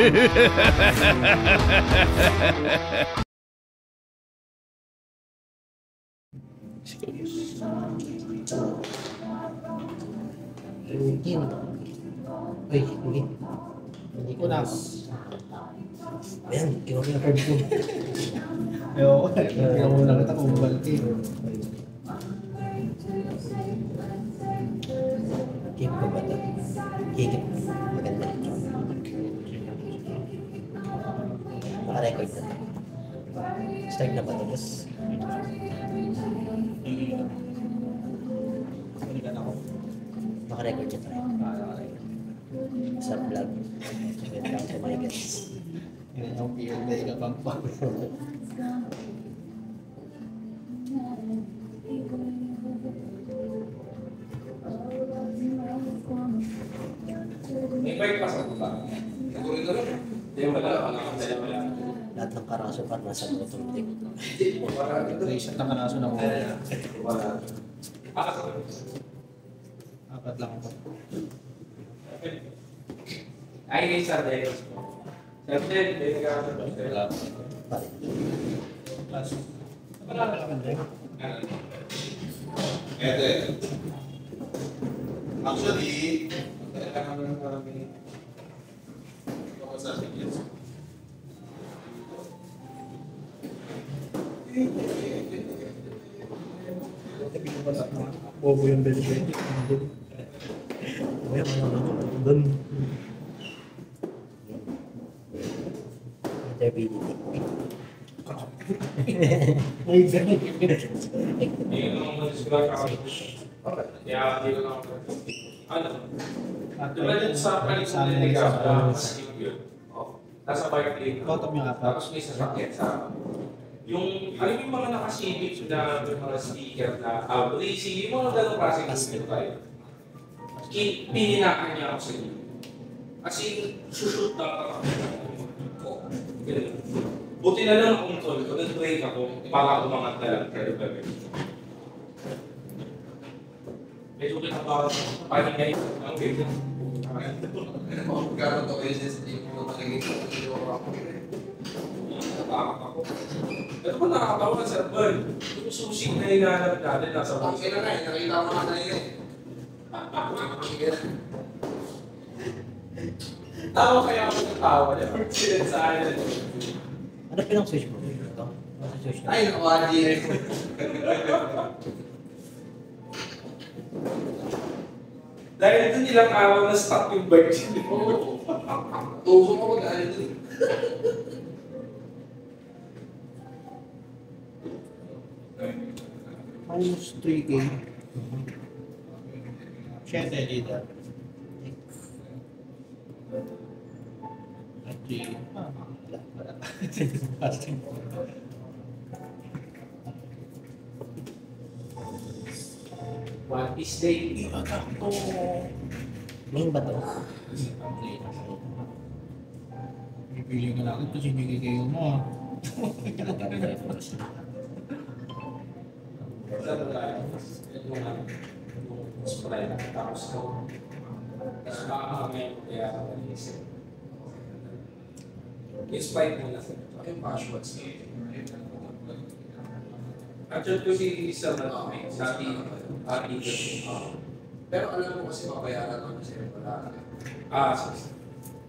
Mungkin. Mungkin. Hindi ko na. Ayan, kinuha yung card ko. Ayoko, kaya mo lang kita kung balti. Game ko ba ito? Higit. Maganda. Naka-record na ito. Start na ba ito, boss? Balikan ako. Naka-record siya tayo. Sa vlog. Welcome to my guys. Yan ang PLD ka bang pa. May bike pa sa baba. Siguro ito lang. Hindi, wala. Lahat ng karaso pa nasa automatic. Wala. Reset ng kanaso na mo. Wala. Apat lang ako. Ay, kay Sir Dennis. Sir Dennis, Wala. Pare. Plus. Wala ka lang din. Ito eh. Actually, ako sa tickets. Bobo yung belly. Kaya doon. Interbility. Ay, ganun. Hindi ko naman mag-describe ako. Kaya hindi ko naman ano? Diba dun sa palikod na nag-aaral sa yun? Nasa bike lane. Bottom yung apat. Tapos may sasakyan sa yung, alam yung mga nakasibit na may mga sticker na racing, yung mga ganong klaseng gusto tayo. Pininakan niya ako sa inyo. As in, shoot na ako. Ganun. Buti na lang akong tol ko, nag-break ako para umangat na lang. Pero ba medyo kinabahan ako. Paano nga yun? Ang ganyan. Magkaroon to kayo sa team mo nakikita ko yung ako. Natakot ako. Ito ba nakakatawa ka, Sir Boy? Yung sushi na hinahanap natin nasa Ang kailan na eh, nakita ko na kanina eh. Tawa kaya ako ng tawa. Never sila sa akin. Ano pinang-switch mo? Ito? Ano switch na? Ay, nakuha din. Dahil doon ilang araw na stuck yung bike. Tuso mo mag-ano din. Minus 3K. 7 dito. At 3. Wala. Fasting. One Piece Day. Main ba ito? Pipili ka natin kasi hindi kayo mo. Sa tayo. Yung spray na tapos ko. Tapos makakamayin ko kaya ako naisip. Yung spray mo na. Yung passwords. Actually ko si Sir na sa ating Pero alam mo kasi mabayaran ako kasi wala.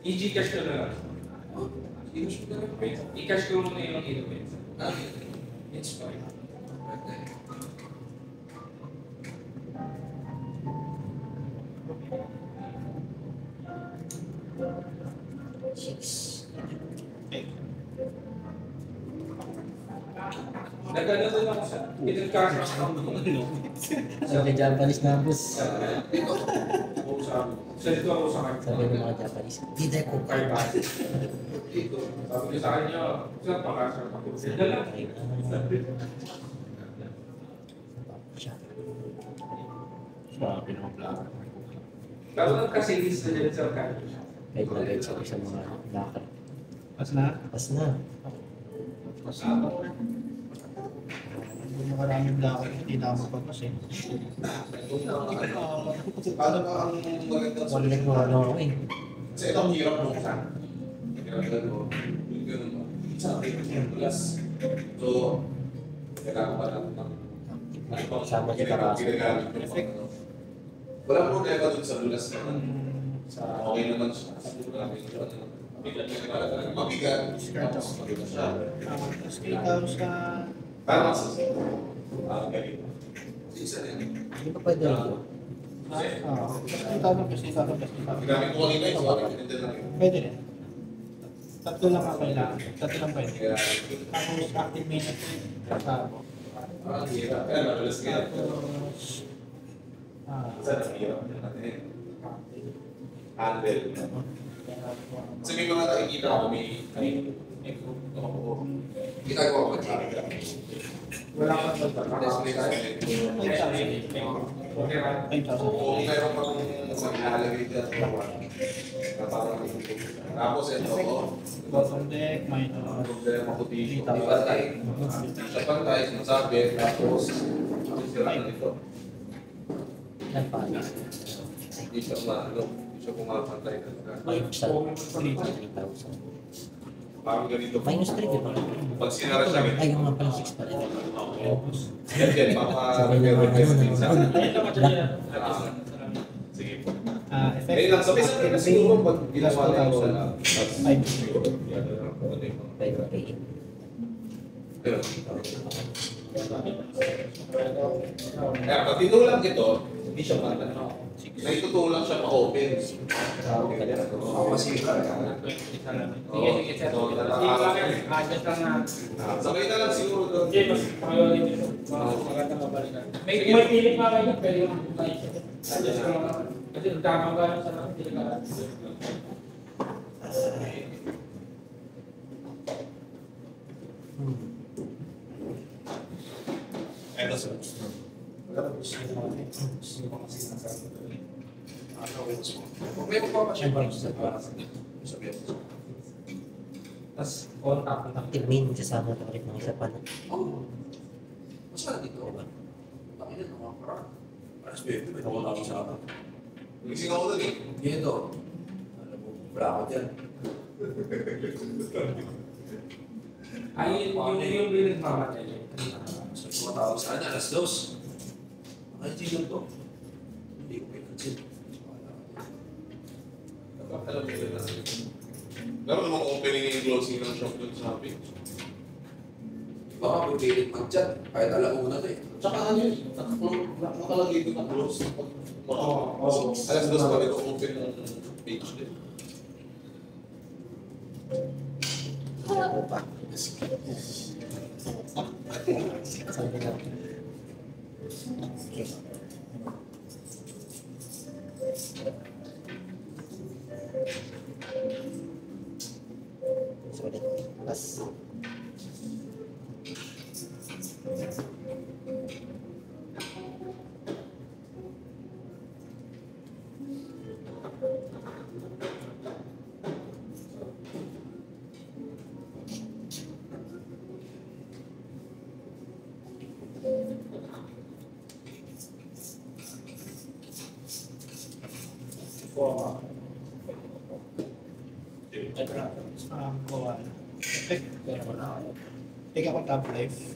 i-Gcash ko na lang. Hindi mo siya na rin. I-cash ko muna yung inumin. It's fine. Nagano din ako sa pinag-cash ako. Sabi Japanese na boss. Sabi ko ako sa kanya. Sabi ng mga Japanese, hindi ko card. Sabi ko sa kanya, sir, pakasya ako. Sila lang. Sabi ng vlog. Dapat kasi list na dyan sa kanya. Kahit na-guide ako sa mga lakad. Pas na? Pas na. Pas na. Hindi maraming vlog. Hindi na ako pagpas eh. Paano ba ang magandang One leg mo ano ako eh. Kasi ito ang hirap nung isa. Kaya mo, yung ganun ba? Sa akin, yung tulas. So, kailangan pa natin ng Sama niya karaso. ginagamit yung mga ano. Walang problema dun sa dulas naman. Okay naman siya. Mabigat. Tapos mabigat siya. Tapos ikaw sa... Parang sa ganito. Isa din. Hindi pa pwede rin. Gamit ko kanina yung sorry. Hindi lang yun. Pwede rin. Tatlo lang ang kailangan. Tatlo lang pwede. Kaya, Tapos active minute. Tapos... parang hirap. Kaya madalas kaya. Tapos... Isa na hirap. Handle. Kasi may mga nakikita ko, may ginagawa ko dyan. Wala ka sa Tapos may kasi kung meron pa kung mag-ilalagay dyan, na parang tapos ito, bottom deck, minor. problema ko dito. Di pantay. Sa pantay, sinasabi, tapos sira na dito. Yan pa. Hindi siya hindi siya pumapantay talaga. Minus 3,000. Parang ganito. Minus 3, di ba? Pag sinara siya, Ay, yung nga pala 6 pa rin. yan din, maka-request din sa akin. Sige po. Effect. Eh lang, sabi sa akin na siguro pag ginawa na yung wala. 5K. Kaya pag tinulang ito, hindi siya pala. Naitutulang siya pa-open. Sige, sir. Adjust lang na. Sabay na lang siguro doon. Hindi, mas priority dito. Magandang mabalikan. May piling pa kayo, pwede yung adjust lang naman. Kasi tama ba sa namin, hindi ka Eto sir. Kung may magpapasya ba sa sabihin mo. Tapos, contact. Active main, sasama na ulit ng isa pa na. Oo. Mas wala dito. Bakit yun? Mga parang. Alas 20, may tawag ako sa akin. Gising ako doon eh. Dito. Alam mo, bravo dyan. Ay, yung bilis mamatay. So, tumatawag sa akin, alas 2. Ay, hindi to. Hindi ko pinansin. Alam mo yun na. Meron namang opening and closing ng shop doon sa akin. Baka pipilit mag-chat. Kahit alauna to eh. Tsaka ano yun, nakalagay doon na close. Alas 2 pa rin open ng page din. Ano pa? Sabi na. Okay. So, ulit. Plus. Effect. Take ako top life.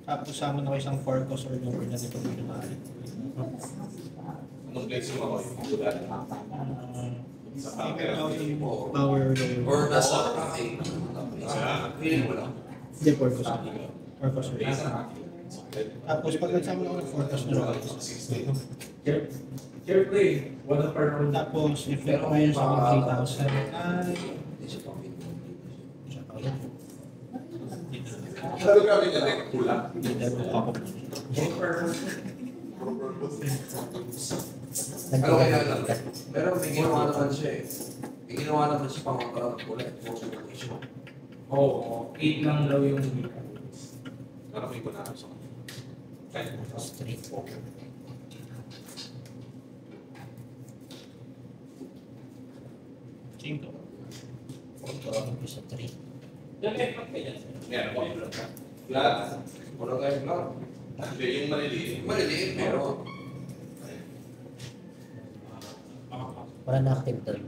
Tapos sama na ko isang 4 cost or lower na dito dito na. Anong place yung ako? Sa camera. Power Or nasa ay. Feeling mo lang. Hindi, 4 cost. 4 cost or lower. Tapos pag nagsama na ako ng 4 cost na lower. Carefully, wala pa rin. Tapos effect minus ako 3,000. Hindi siya pang Ulit. Ano grabe ka rin? Kulang. Ano kaya lang? Pero may ginawa naman siya eh. May ginawa naman siya pang mga ng kulay. Oo, 8 lang daw yung Parang may kunaan sa Straight. Cinco. Sa 3. Meron ba? Flat. Wala tayong flat. Hindi, yung maliliit. Maliliit, pero... Wala na active doon.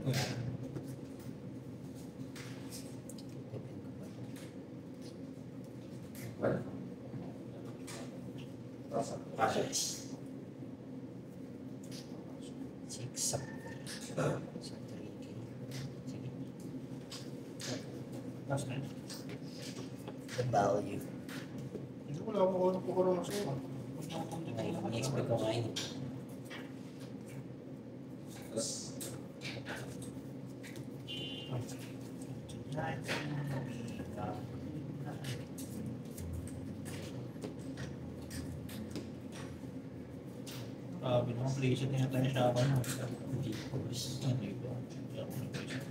Sa 3K. Sige. Last time. The value. Hindi ko lang ako kukurang sa iyo. Ay, i-expect ko nga yun. Binong-place niya tayo siya ako na. Hindi ko gusto. Ano ito? Hindi ako nag-place.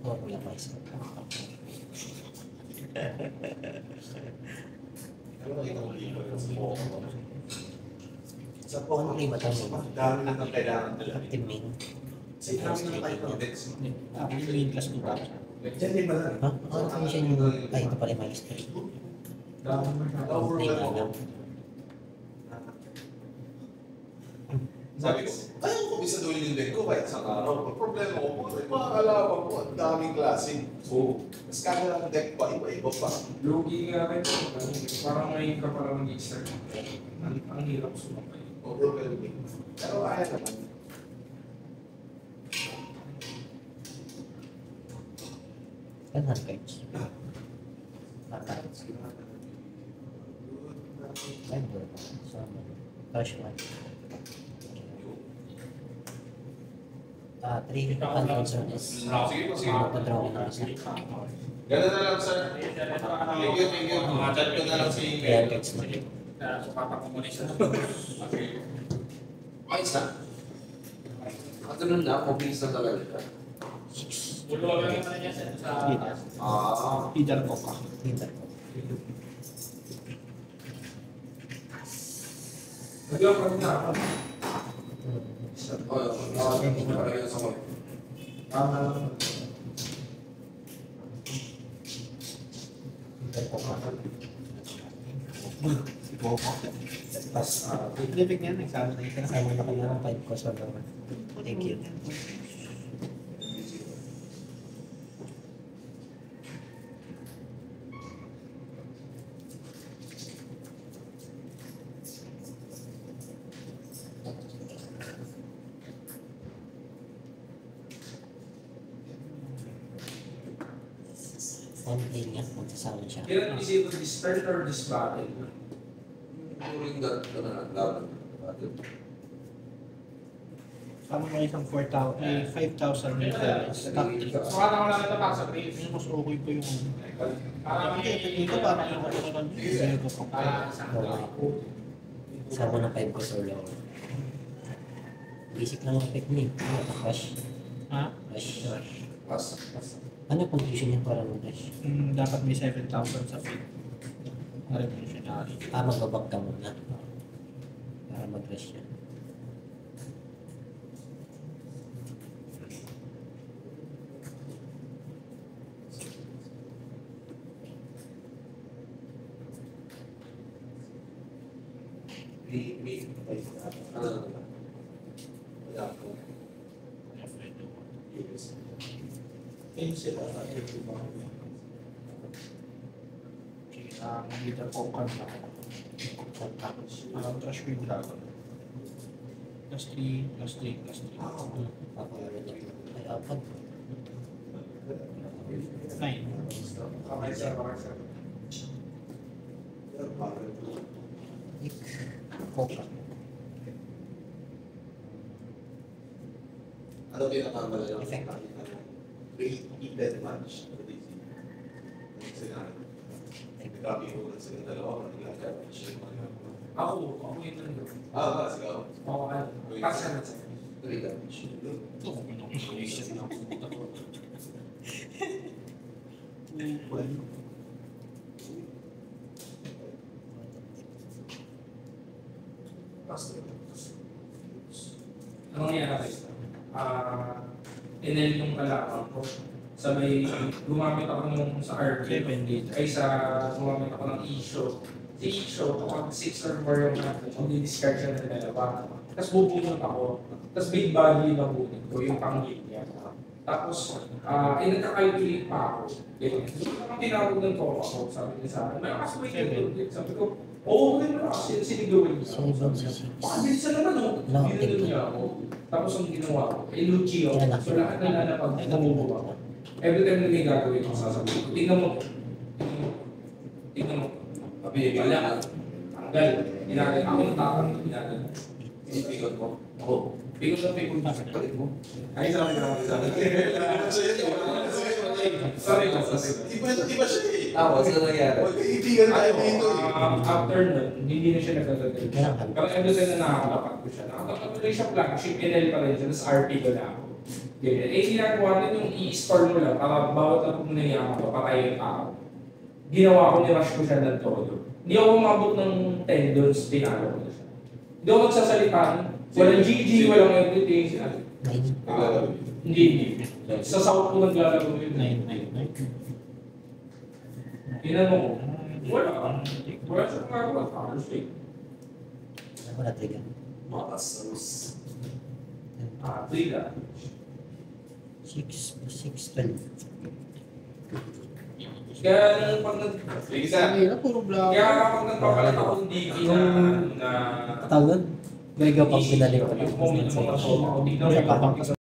Oh, wala pa isa. Ano rin ba tayo? Dami na kang kailangan talaga. Active main. Sige namin na tayo ng bets. Ako yung main class ko pa. Diyan din ba lang? Ha? Ano kung siya yung... Ay, ito pala yung minus 3. Overlap ako. Sabi ko, ayaw ko bisaduhin yung deck ko kahit sa araw. Ang problema ko, mga kalaban ko, ang daming klase. So, mas kaya ng deck pa, iba-iba pa. Lugi nga rin. Parang ngayon ka parang mag-start. Ang hirap sumakay. Overwhelming. Pero kaya naman. Ano ang cards? Ay, bro. So, crush 1. 3 conference is Sige po, sige po. mag-draw ko na isa. Ganun na lang, sir. Thank you, thank you. Chat ko na lang si Kaya cards na. So, papakomunisa. Okay. Ayos na. Ganun na, mabilis na talaga. Ulo lang yung ano niya sa... Either ko ka. Hinter ko. Nag-iwan pa rin na. Parang sa mga. Hinter ko ka. Pas, Living yan, nagsama na ito. kasama na kanya ng 5 ko sa dalawa. Thank you. One day nga, magsasama siya. Kailan isip ko this turn or this battle? During that, laban. Sama mo isang 4,000, 5,000 meters. Stock 3. So, kala ko lang ito pa sa brief. Yung mas okay pa yung... Parang Dito parang yung ano naman. Hindi ko pa. Sama ng 5 ko solo. Basic lang ang technique. Crush. Ha? Crush. Pas. Ano condition niya para mag-crush? Dapat may 7,000 sa feed. Revolutionary. Magbabag ka muna. Para mag-crush niya. Ayun sila. Leader ko kan na. Trash ko yung dragon. Plus 3, plus 3, plus 3. Papayaran niya. Ay, apat. 9. kamay sa kamay sa. Ik. Coca. Ano pinakamala lang? Effect. Repeated match. Grabe ko lang sila dalawa. Ako yung nandun. Sige ako. Oo, ano. Kasi na sa. 3 damage. Ito ko pinag-iisip na pumunta ko. Ano nangyari? Inel yung kalaban ko. Sabay, gumamit ako nung sa RP. 7 dito. Ay gumamit ako ng issue. Si issue, kapag 6 or more yung natin, hindi discard siya ng dalawa. Tapos bubunot ako. Tapos big body na bunin ko, yung pang-lead niya. Tapos, nagka-calculate pa ako. Ganyan. So, ang tinawag ng tropa ko, sabi niya sa akin, may kasabay kayo. Sabi ko, Oo, okay na kasi sinigawan niya. 7, 6. Pakabilisan naman oh. No, Ginano niya ako. Tapos ang ginawa ko, Luchi ako. Yan, So lahat na pag tumubo ako. Every time na may gagawin ako sasabihin ko, tingnan mo. Tingnan mo. Sabi, Wala. Tanggal. Ginagay. Ako natatanggal. Ginagay. Ipikot mo. Ako. Pigot na pigot. Balik mo. Ay, sa akin naman. Sa akin. Sorry. Iba siya eh. Tapos, ano nangyari? Magkaibigan tayo dito eh. After nun, hindi na siya nagtatagal. Pero every time na nakakatapat ko siya, nakakatapat ko rin siya flagship, NL pa rin siya, tapos RP ko na ako. Ganyan. Eh, ginagawa rin yung i-store mo lang, para bawat na kung nangyayama ko, patay yung tao. Ginawa ko, ni-rush ko siya ng todo. Hindi ako umabot ng tendons, tinalo ko na siya. Hindi ako magsasalita, walang GG, walang everything. Hindi. Sa south ko naglalaro yun. 9. Tinanong ko, wala. Wala siya magagawa. Counter Strike. Ano na trigger? Makasos. 3 na. 6, 12. Kaya nung pag nag... Sige sir. Ay, puro vlog. Kaya kapag nagpapalit ako ng DP na... Tawag? Gaya pag pinalik ko. Yung comment ng mga sopa ko, tignan mo Sa yung parang kapag